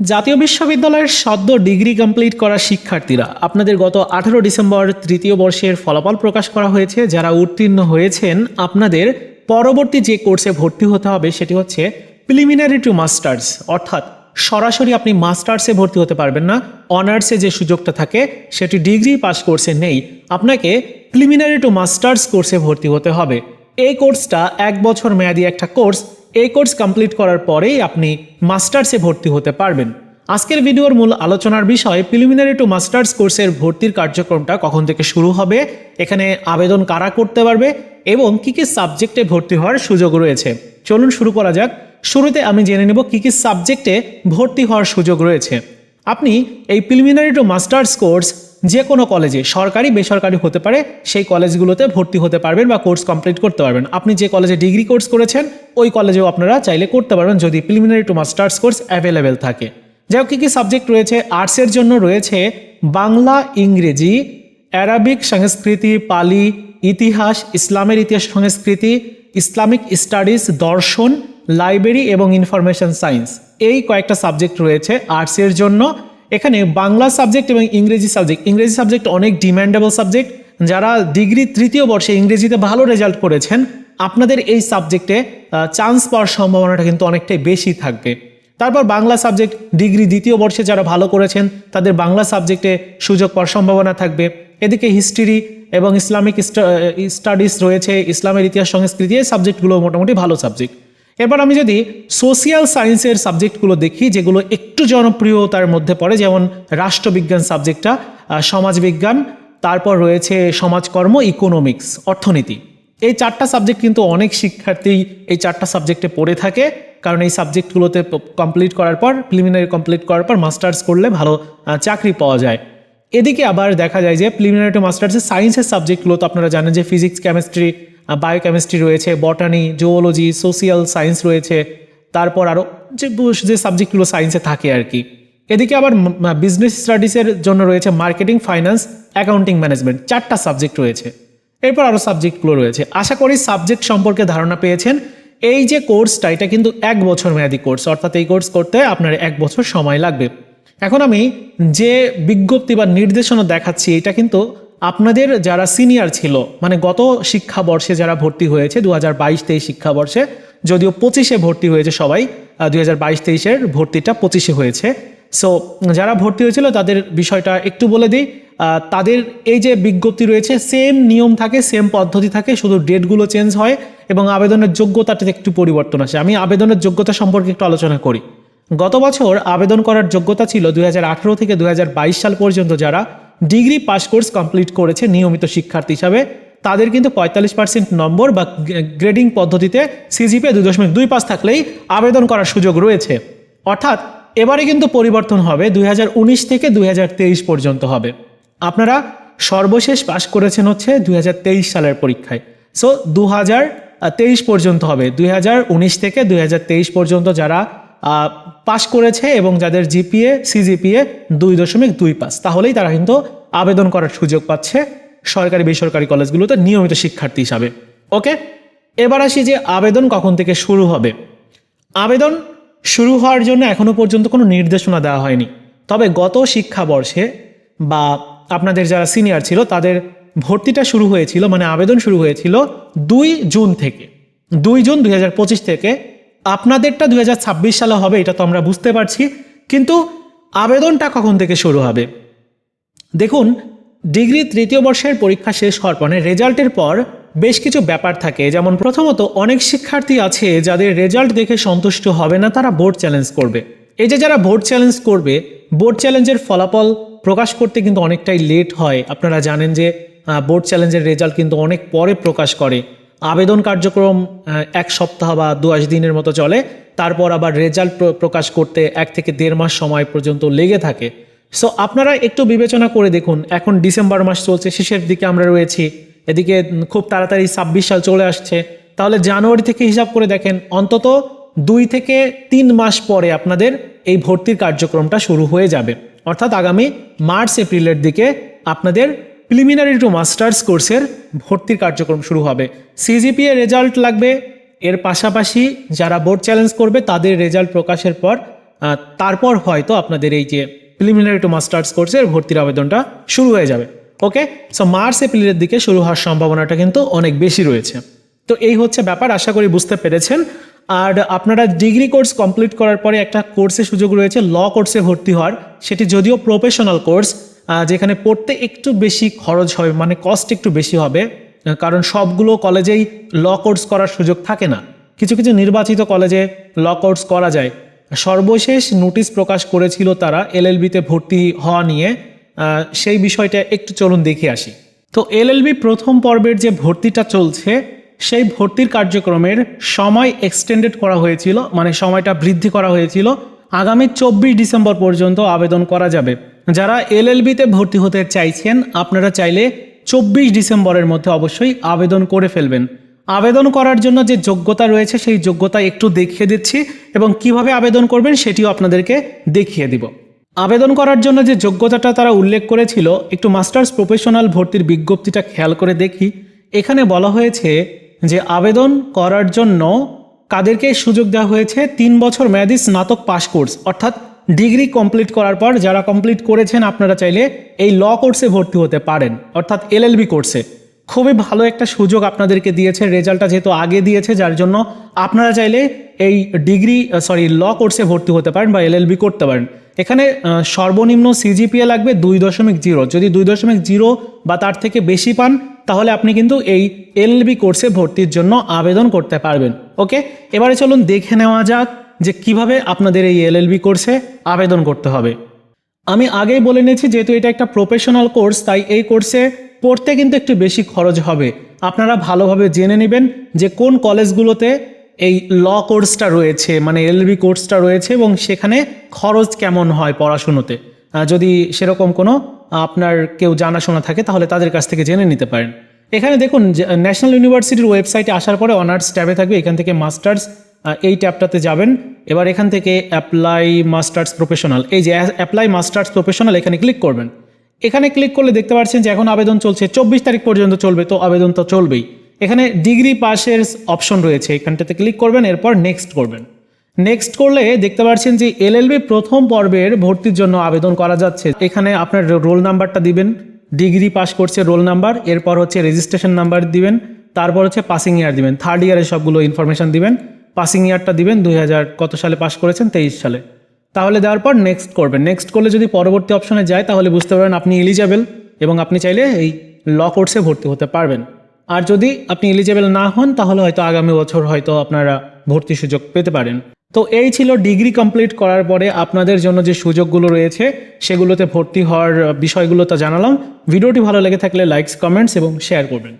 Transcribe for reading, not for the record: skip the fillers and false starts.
জাতীয় বিশ্ববিদ্যালয়ের সদ্য ডিগ্রি কমপ্লিট করা শিক্ষার্থীরা আপনাদের গত 18 ডিসেম্বর তৃতীয় বর্ষের ফলাফল প্রকাশ করা হয়েছে। যারা উত্তীর্ণ হয়েছেন আপনাদের পরবর্তী যে কোর্সে ভর্তি হতে হবে সেটি হচ্ছে প্রিলিমিনারি টু মাস্টার্স, অর্থাৎ সরাসরি আপনি মাস্টার্সে ভর্তি হতে পারবেন না। অনার্সে যে সুযোগটা থাকে সেটি ডিগ্রি পাস কোর্সে নেই, আপনাকে প্রিলিমিনারি টু মাস্টার্স কোর্সে ভর্তি হতে হবে। এই কোর্সটা 1 বছর মেয়াদী একটা কোর্স। এই কোর্স কমপ্লিট করার পরেই আপনি মাস্টার্সে ভর্তি হতে পারবেন। আজকের ভিডিওর মূল আলোচনার বিষয় প্রিলিমিনারি টু মাস্টার্স কোর্সের ভর্তির কার্যক্রমটা কখন থেকে শুরু হবে, এখানে আবেদন কারা করতে পারবে এবং কী কী সাবজেক্টে ভর্তি হওয়ার সুযোগ রয়েছে। চলুন শুরু করা যাক। শুরুতে আমি জেনে নেব কী কী সাবজেক্টে ভর্তি হওয়ার সুযোগ রয়েছে। আপনি এই প্রিলিমিনারি টু মাস্টার্স কোর্স যে কোনো কলেজে, সরকারি বেসরকারি হতে পারে, সেই কলেজগুলোতে ভর্তি হতে পারবেন বা কোর্স কমপ্লিট করতে পারবেন। আপনি যে কলেজে ডিগ্রি কোর্স করেছেন ওই কলেজেও আপনারা চাইলে করতে পারবেন যদি preliminary to masters course available থাকে। যাই হোক, কী কী সাবজেক্ট রয়েছে? আর্টসের জন্য রয়েছে বাংলা, ইংরেজি, অ্যারাবিক, সংস্কৃতি, পালি, ইতিহাস, ইসলামের ইতিহাস সংস্কৃতি, ইসলামিক স্টাডিজ, দর্শন, লাইব্রেরি এবং ইনফরমেশন সায়েন্স। এই কয়েকটা সাবজেক্ট রয়েছে আর্টসের জন্য। এখানে বাংলা সাবজেক্ট এবং ইংরেজি সাবজেক্ট অনেক ডিম্যান্ডেবল সাবজেক্ট। যারা ডিগ্রি তৃতীয় বর্ষে ইংরেজিতে ভালো রেজাল্ট করেছেন আপনাদের এই সাবজেক্টে চান্স পাওয়ার সম্ভাবনাটা কিন্তু অনেকটাই বেশি থাকবে। তারপর বাংলা সাবজেক্ট, ডিগ্রি দ্বিতীয় বর্ষে যারা ভালো করেছেন তাদের বাংলা সাবজেক্টে সুযোগ পাওয়ার সম্ভাবনা থাকবে। এদিকে হিস্ট্রি এবং ইসলামিক স্টাডিজ রয়েছে, ইসলামের ইতিহাস সংস্কৃতি, এই সাবজেক্টগুলো মোটামুটি ভালো সাবজেক্ট। এরপর আমি যদি সোশিয়াল সায়েন্সের সাবজেক্টগুলো দেখি যেগুলো একটু জনপ্রিয়তার মধ্যে পড়ে, যেমন রাষ্ট্রবিজ্ঞান সাবজেক্টটা, সমাজবিজ্ঞান, তারপর রয়েছে সমাজকর্ম, ইকোনমিক্স, অর্থনীতি। এই 4টা সাবজেক্ট কিন্তু অনেক শিক্ষার্থী এই 4টা সাবজেক্টে পড়ে থাকে, কারণ এই সাবজেক্টগুলোতে কমপ্লিট করার পর, প্রিলিমিনারি কমপ্লিট করার পর মাস্টার্স করলে ভালো চাকরি পাওয়া যায়। এদিকে আবার দেখা যায় যে প্রিলিমিনারি টু মাস্টার্সের সায়েন্সের সাবজেক্টগুলো তো আপনারা জানেন যে ফিজিক্স, কেমিস্ট্রি, বায়োকেমিস্ট্রি রয়েছে, বটানি, জুওলজি, সোশিয়াল সায়েন্স রয়েছে, তারপর আরও যে সাবজেক্টগুলো সায়েন্সে থাকে আর কি। এদিকে আবার বিজনেস স্টাডিজের জন্য রয়েছে মার্কেটিং, ফাইন্যান্স, অ্যাকাউন্টিং, ম্যানেজমেন্ট, 4টা সাবজেক্ট রয়েছে। এরপর আরও সাবজেক্টগুলো রয়েছে। আশা করি সাবজেক্ট সম্পর্কে ধারণা পেয়েছেন। এই যে কোর্সটা, এটা কিন্তু 1 বছর মেয়াদী কোর্স, অর্থাৎ এই কোর্স করতে আপনার 1 বছর সময় লাগবে। এখন আমি যে বিজ্ঞপ্তি বা নির্দেশনা দেখাচ্ছি এটা কিন্তু আপনাদের যারা সিনিয়র ছিল, মানে গত শিক্ষাবর্ষে যারা ভর্তি হয়েছে 2022-23 শিক্ষাবর্ষে, যদিও 25-এ ভর্তি হয়েছে সবাই, 2022-23-এর ভর্তিটা 25-এ হয়েছে। সো যারা ভর্তি হয়েছিল তাদের বিষয়টা একটু বলে দিই। তাদের এই যে বিজ্ঞপ্তি রয়েছে সেম নিয়ম থাকে, সেম পদ্ধতি থাকে, শুধু ডেটগুলো চেঞ্জ হয় এবং আবেদনের যোগ্যতাতে একটু পরিবর্তন আসে। আমি আবেদনের যোগ্যতা সম্পর্কে একটু আলোচনা করি। গত বছর আবেদন করার যোগ্যতা ছিল 2018 থেকে 2022 সাল পর্যন্ত যারা ডিগ্রি পাস কোর্স কমপ্লিট করেছে নিয়মিত শিক্ষার্থী হিসাবে, তাদের কিন্তু 45% নম্বর বা গ্রেডিং পদ্ধতিতে সিজিপিএ 2.25 থাকলেই আবেদন করার সুযোগ রয়েছে। অর্থাৎ এবারে কিন্তু পরিবর্তন হবে, 2019 থেকে 2023 পর্যন্ত হবে। আপনারা সর্বশেষ পাস করেছেন হচ্ছে 2023 সালের পরীক্ষায়, সো 2023 পর্যন্ত হবে। 2019 থেকে 2023 পর্যন্ত যারা পাস করেছে এবং যাদের জিপিএ, সিজিপিএ 2.25, তাহলেই তারা কিন্তু আবেদন করার সুযোগ পাচ্ছে সরকারি বেসরকারি কলেজগুলোতে নিয়মিত শিক্ষার্থী হিসাবে। ওকে, এবার আসি যে আবেদন কখন থেকে শুরু হবে। আবেদন শুরু হওয়ার জন্য এখনো পর্যন্ত কোনো নির্দেশনা দেওয়া হয়নি, তবে গত শিক্ষাবর্ষে বা আপনাদের যারা সিনিয়র ছিল তাদের ভর্তিটা শুরু হয়েছিল, মানে আবেদন শুরু হয়েছিল 2 জুন থেকে। 2 জুন 2025 থেকে। আপনাদেরটা 2026 সালে হবে, এটা তো আমরা বুঝতে পারছি, কিন্তু আবেদনটা কখন থেকে শুরু হবে? দেখুন, ডিগ্রি তৃতীয় বর্ষের পরীক্ষা শেষ হওয়ার পরে রেজাল্টের পর বেশ কিছু ব্যাপার থাকে। যেমন প্রথমত, অনেক শিক্ষার্থী আছে যাদের রেজাল্ট দেখে সন্তুষ্ট হবে না, তারা বোর্ড চ্যালেঞ্জ করবে। এই যে যারা বোর্ড চ্যালেঞ্জ করবে, বোর্ড চ্যালেঞ্জের ফলাফল প্রকাশ করতে কিন্তু অনেকটাই লেট হয়। আপনারা জানেন যে বোর্ড চ্যালেঞ্জের রেজাল্ট কিন্তু অনেক পরে প্রকাশ করে। আবেদন কার্যক্রম 1 সপ্তাহ বা 10 দিনের মতো চলে, তারপর আবার রেজাল্ট প্রকাশ করতে 1 থেকে 1.5 মাস সময় পর্যন্ত লেগে থাকে। সো আপনারা একটু বিবেচনা করে দেখুন, এখন ডিসেম্বর মাস চলছে, শেষের দিকে আমরা রয়েছি, এদিকে খুব তাড়াতাড়ি 26 সাল চলে আসছে, তাহলে জানুয়ারি থেকে হিসাব করে দেখেন, অন্তত 2 থেকে 3 মাস পরে আপনাদের এই ভর্তির কার্যক্রমটা শুরু হয়ে যাবে। অর্থাৎ আগামী মার্চ এপ্রিলের দিকে আপনাদের প্রিলিমিনারি টু মাস্টার্স কোর্সের ভর্তির কার্যক্রম শুরু হবে। সিজিপিএ রেজাল্ট লাগবে, এর পাশাপাশি যারা বোর্ড চ্যালেঞ্জ করবে তাদের রেজাল্ট প্রকাশের পর তারপর হয়তো আপনাদের এই যে প্রিলিমিনারি টু মাস্টার্স কোর্সের ভর্তির আবেদনটা শুরু হয়ে যাবে। ওকে, সো মার্চ এপ্রিলের দিকে শুরু হওয়ার সম্ভাবনাটা কিন্তু অনেক বেশি রয়েছে। তো এই হচ্ছে ব্যাপার, আশা করি বুঝতে পেরেছেন। আর আপনারা ডিগ্রি কোর্স কমপ্লিট করার পরে একটা কোর্সের সুযোগ রয়েছে ল কোর্সে ভর্তি হওয়ার। সেটি যদিও প্রফেশনাল কোর্স, যেখানে পড়তে একটু বেশি খরচ হবে, মানে কস্ট একটু বেশি হবে, কারণ সবগুলো কলেজেই ল কোর্স করার সুযোগ থাকে না। কিছু কিছু নির্বাচিত কলেজে ল কোর্স করা যায়। সর্বশেষ নোটিশ প্রকাশ করেছিল তারা এলএলবিতে ভর্তি হওয়া নিয়ে, সেই বিষয়টা একটু চলুন দেখে আসি। তো এলএলবি প্রথম পর্বের যে ভর্তিটা চলছে, সেই ভর্তির কার্যক্রমের সময় এক্সটেন্ডেড করা হয়েছিল, মানে সময়টা বৃদ্ধি করা হয়েছিল। আগামী 24 ডিসেম্বর পর্যন্ত আবেদন করা যাবে। যারা এলএলবিতে ভর্তি হতে চাইছেন, আপনারা চাইলে 24 ডিসেম্বরের মধ্যে অবশ্যই আবেদন করে ফেলবেন। আবেদন করার জন্য যে যোগ্যতা রয়েছে সেই যোগ্যতা একটু দেখিয়ে দিচ্ছি, এবং কিভাবে আবেদন করবেন সেটিও আপনাদেরকে দেখিয়ে দিব। আবেদন করার জন্য যে যোগ্যতাটা তারা উল্লেখ করেছিল, একটু মাস্টার্স প্রফেশনাল ভর্তির বিজ্ঞপ্তিটা খেয়াল করে দেখি। এখানে বলা হয়েছে যে আবেদন করার জন্য কাদেরকে সুযোগ দেওয়া হয়েছে, 3 বছর মেয়াদী স্নাতক পাস কোর্স, অর্থাৎ ডিগ্রি কমপ্লিট করার পর যারা কমপ্লিট করেছেন আপনারা চাইলে এই ল কোর্সে ভর্তি হতে পারেন, অর্থাৎ এলএলবি কোর্সে। খুবই ভালো একটা সুযোগ আপনাদেরকে দিয়েছে, রেজাল্টটা যেহেতু আগে দিয়েছে, যার জন্য আপনারা চাইলে এই ল কোর্সে ভর্তি হতে পারেন বা এলএলবি করতে পারেন। এখানে সর্বনিম্ন সিজিপিএ লাগবে 2.0। যদি 2.0 বা তার থেকে বেশি পান, তাহলে আপনি কিন্তু এই এলএলবি কোর্সে ভর্তির জন্য আবেদন করতে পারবেন। ওকে, এবারে চলুন দেখে নেওয়া যাক যে কিভাবে আপনাদের এই এলএলবি কোর্সে আবেদন করতে হবে। আমি আগেই বলে নিয়েছি, যেহেতু এটা একটা প্রফেশনাল কোর্স, তাই এই কোর্সে পড়তে কিন্তু একটু বেশি খরচ হবে। আপনারা ভালোভাবে জেনে নেবেন যে কোন কলেজগুলোতে এই ল কোর্সটা রয়েছে, মানে এলএলবি কোর্সটা রয়েছে, এবং সেখানে খরচ কেমন হয় পড়াশুনোতে। যদি সেরকম কোনো আপনার কেউ জানাশোনা থাকে তাহলে তাদের কাছ থেকে জেনে নিতে পারেন। এখানে দেখুন, ন্যাশনাল ইউনিভার্সিটির ওয়েবসাইটে আসার পরে অনার্স ট্যাবে থাকবে, এখান থেকে মাস্টার্স এই ট্যাবটাতে যাবেন। এবার এখান থেকে অ্যাপ্লাই মাস্টার্স প্রফেশনাল, এই যে অ্যাপ্লাই মাস্টার্স প্রফেশনাল, এখানে ক্লিক করবেন। এখানে ক্লিক করলে দেখতে পাচ্ছেন যে এখন আবেদন চলছে, 24 তারিখ পর্যন্ত চলবে, তো আবেদন তো চলবেই। এখানে ডিগ্রি পাসের অপশন রয়েছে, এখানটাতে ক্লিক করবেন, এরপর নেক্সট করবেন। নেক্সট করলে দেখতে পাচ্ছেন যে এলএলবি প্রথম পর্বের ভর্তির জন্য আবেদন করা যাচ্ছে। এখানে আপনার রোল নাম্বারটা দিবেন, ডিগ্রি পাস করছে রোল নাম্বার, এরপর হচ্ছে রেজিস্ট্রেশন নাম্বার দিবেন, তারপর হচ্ছে পাসিং ইয়ার দিবেন, থার্ড ইয়ারের সবগুলো ইনফরমেশন দিবেন। পাসিং ইয়ারটা দিবেন 2000 কত সালে পাস করেছেন, 23 সালে। তাহলে দেওয়ার পর নেক্সট করবেন। নেক্সট করলে যদি পরবর্তী অপশনে যায় তাহলে বুঝতে পারবেন আপনি এলিজেবল, এবং আপনি চাইলে এই ল কোর্সে ভর্তি হতে পারবেন। আর যদি আপনি এলিজেবল না হন তাহলে হয়তো আগামী বছর হয়তো আপনারা ভর্তি সুযোগ পেতে পারেন। তো এই ছিল ডিগ্রি কমপ্লিট করার পরে আপনাদের জন্য যে সুযোগগুলো রয়েছে সেগুলোতে ভর্তি হওয়ার বিষয়গুলো তো জানালাম। ভিডিওটি ভালো লেগে থাকলে লাইকস, কমেন্টস এবং শেয়ার করবেন।